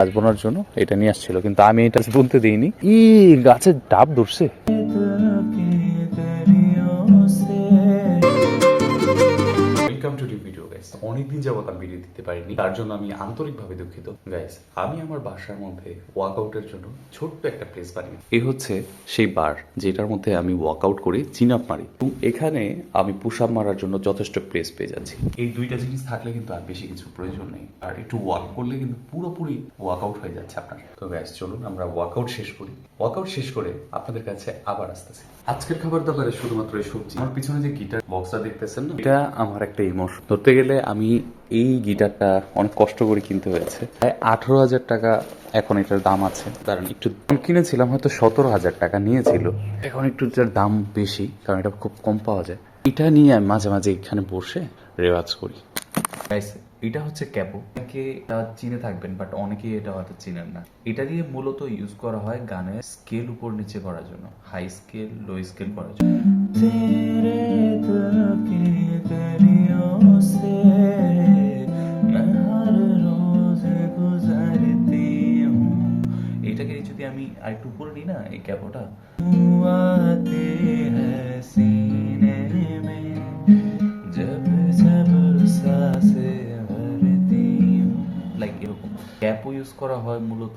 গাছ বোনার জন্য এটা নিয়ে আসছিল, কিন্তু আমি এটা বলতে দিইনি। গাছের ডাব ধরছে। Welcome to new video guys. অনেকদিন যাবত আমি ভিডিও দিতে পারিনি, তার জন্য আমি আন্তরিকভাবে দুঃখিত গাইস। আমি আমার বাসার মধ্যে ওয়ার্কআউটের জন্য ছোট্ট একটা প্লেস বানিয়ে, এই হচ্ছে সেই বার যেটার মধ্যে আমি ওয়ার্কআউট করি, চিন আপ মারি। এবং এখানে আমি পুশ আপ মারার জন্য যথেষ্ট প্লেস পেয়ে যাচ্ছি। এই দুইটা জিনিস থাকলে কিন্তু আর বেশি কিছু প্রয়োজন নেই, আর একটু ওয়ার্ক করলে কিন্তু পুরোপুরি ওয়ার্কআউট হয়ে যাচ্ছে আপনার। তো গাইস চলুন আমরা ওয়ার্কআউট শেষ করি। ওয়ার্কআউট শেষ করে আপনাদের কাছে আবার আসতেছি। আজকের খাবার দাবারে শুধুমাত্র এই সবজি। আমার পিছনে যে গিটার বক্সটা দেখতেছেন না, এটা আমার একটা ইমোশন। ধরতে গেলে আমি এই গিটারটা অনেক কষ্ট করে কিনতে হয়েছে, প্রায় 18,000 টাকা এখন এটার দাম আছে। কারণ একটু কিনেছিলাম হয়তো 17,000 টাকা নিয়েছিল, এখন একটু এটার দাম বেশি কারণ এটা খুব কম পাওয়া যায়। এটা নিয়ে আমি মাঝে মাঝে এখানে বসে রেওয়াজ করি। এটা হচ্ছে ক্যাপো। অনেকে চিনে থাকবেন, বাট অনেকে এটা হয়তো চিনেন না। এটা দিয়ে মূলত ইউজ করা হয় গানের স্কেল উপর নিচে করার জন্য, হাই স্কেল লো স্কেল করার জন্য। এটাকে যদি আমি আরেকটু উপরে নিই না, এই ক্যাপোটা ক্যাপও ইউজ করা হয় মূলত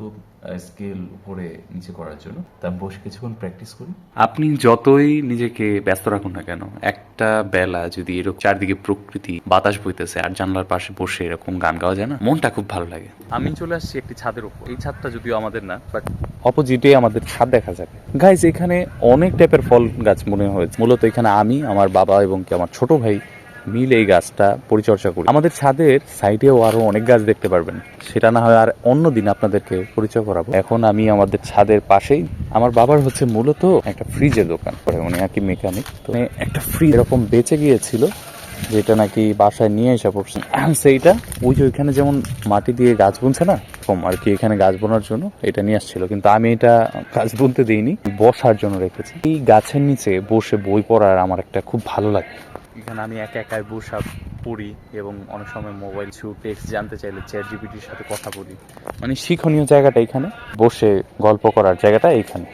স্কেল উপরে নিচে করার জন্য। তা বসে কিছুক্ষণ প্র্যাকটিস করি। আপনি যতই নিজেকে ব্যস্ত রাখুন না কেন, একটা বেলা যদি এরকম চারদিকে প্রকৃতি, বাতাস বইতেছে আর জানলার পাশে বসে এরকম গান গাওয়া যায় না, মনটা খুব ভালো লাগে। আমি চলে আসছি একটি ছাদের উপর। এই ছাদটা যদিও আমাদের না, বাট অপোজিটে আমাদের ছাদ দেখা যাবে। গাইস এখানে অনেক টাইপের ফল গাছ মনে হয়েছে। মূলত এখানে আমি, আমার বাবা এবং কি আমার ছোট ভাই মিলে এই গাছটা পরিচর্যা করি। আমাদের ছাদের সাইডেও আরো অনেক গাছ দেখতে পারবেন, সেটা না হয় আর অন্যদিন আপনাদেরকে পরিচয় করাবো। এখন আমি আমাদের ছাদের পাশেই, আমার বাবার হচ্ছে মূলত একটা ফ্রিজের দোকান করে, উনি আর কি মেকানিক। তো একটা ফ্রিজ এরকম বেঁচে গিয়েছিল, যেটা নাকি বাসায় নিয়ে এসে পড়ছে সেইটা। ওই যে ওইখানে যেমন মাটি দিয়ে গাছ বুনছে না, কম আর কি এখানে গাছ বোনার জন্য এটা নিয়ে আসছিল, কিন্তু আমি এটা গাছ বুনতে দিইনি, বসার জন্য রেখেছি। এই গাছের নিচে বসে বই পড়ার আমার একটা খুব ভালো লাগে। এখানে আমি একা একাই বসে পড়ি এবং অনেক সময় মোবাইল টেক্সট জানতে চাইলে চ্যাট জিপিটির সাথে কথা বলি। মানে শিক্ষণীয় জায়গাটা এখানে, বসে গল্প করার জায়গাটা এইখানে।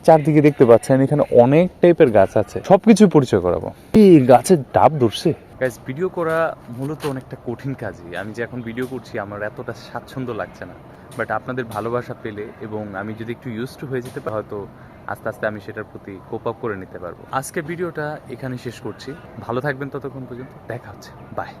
চারদিকে দেখতে পাচ্ছেন এখানে অনেক টাইপের গাছ আছে, সবকিছু পরিচয় করাবো। এই গাছের ডাব ধরছে। গাইস ভিডিও করা মূলত অনেকটা কঠিন কাজই। আমি যে এখন ভিডিও করছি আমার এতটা স্বাচ্ছন্দ্য লাগছে না, বাট আপনাদের ভালোবাসা পেলে এবং আমি যদি একটু ইউজড হয়ে যেতে পারি, হয়তো আস্তে আস্তে আমি সেটার প্রতি কোপ আপ করে নিতে পারবো। আজকে ভিডিওটা এখানে শেষ করছি। ভালো থাকবেন ততক্ষণ পর্যন্ত, দেখা হচ্ছে, বাই।